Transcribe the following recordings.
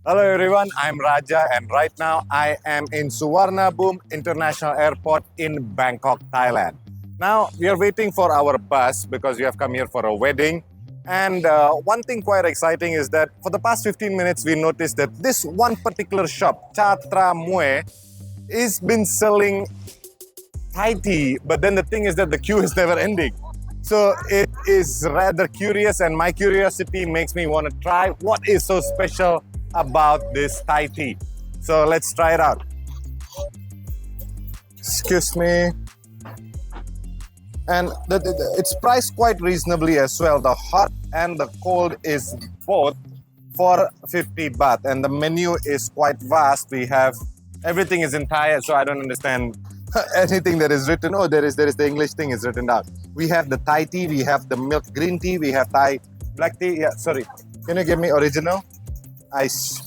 Hello everyone, I'm Raja and right now I am in Suwarnabhumi International Airport in Bangkok, Thailand. Now we are waiting for our bus because we have come here for a wedding. And one thing quite exciting is that for the past 15 minutes we noticed that this one particular shop, Chatramue, is been selling Thai tea, but then the thing is that the queue is never ending. So it is rather curious and my curiosity makes me want to try what is so special about this Thai tea. So let's try it out. Excuse me. And it's priced quite reasonably as well. The hot and the cold is both for 50 baht and the menu is quite vast. We have everything is in Thai, so I don't understand anything that is written. Oh, there is the English thing is written out. We have the Thai tea, we have the milk green tea, we have Thai black tea. Yeah, sorry. Can you give me original? Ice.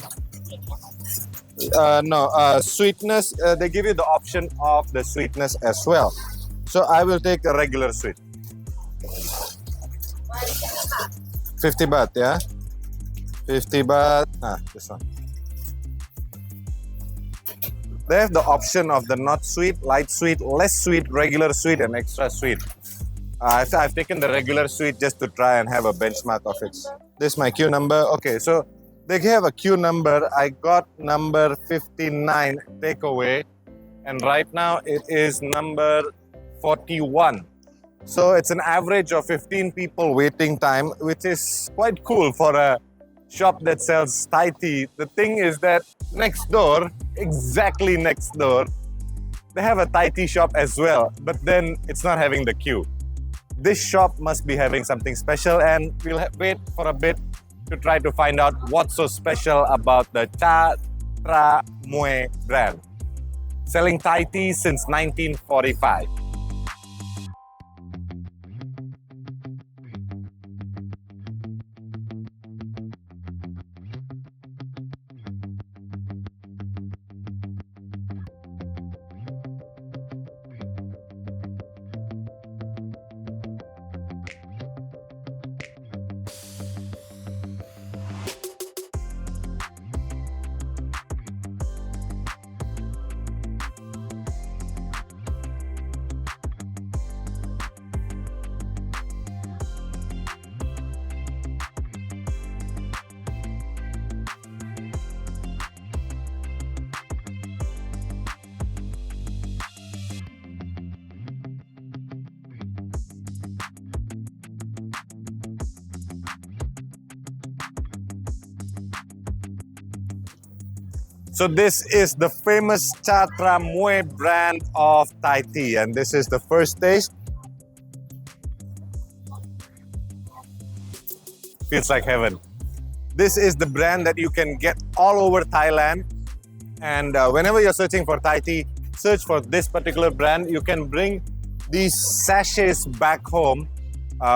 Sweetness. They give you the option of the sweetness as well. So I will take a regular sweet. 50 baht, yeah? 50 baht. This one. They have the option of the not sweet, light sweet, less sweet, regular sweet, and extra sweet. I've taken the regular sweet just to try and have a benchmark of it. This is my queue number. Okay, so they have a queue number. I got number 59 takeaway, and right now it is number 41. So it's an average of 15 people waiting time, which is quite cool for a shop that sells Thai tea. The thing is that next door, exactly next door, they have a Thai tea shop as well, but then it's not having the queue. This shop must be having something special, and we'll wait for a bit to try to find out what's so special about the Chatramue brand. Selling Thai tea since 1945. So this is the famous Chatramue brand of Thai tea, and this is the first taste. Feels like heaven. This is the brand that you can get all over Thailand, and whenever you're searching for Thai tea, search for this particular brand. You can bring these sachets back home,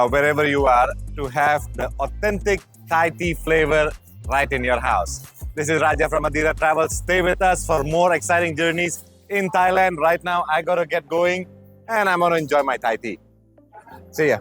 wherever you are, to have the authentic Thai tea flavor right in your house. This is Raja from Adira Travel. Stay with us for more exciting journeys in Thailand. Right now, I gotta get going and I'm gonna enjoy my Thai tea. See ya.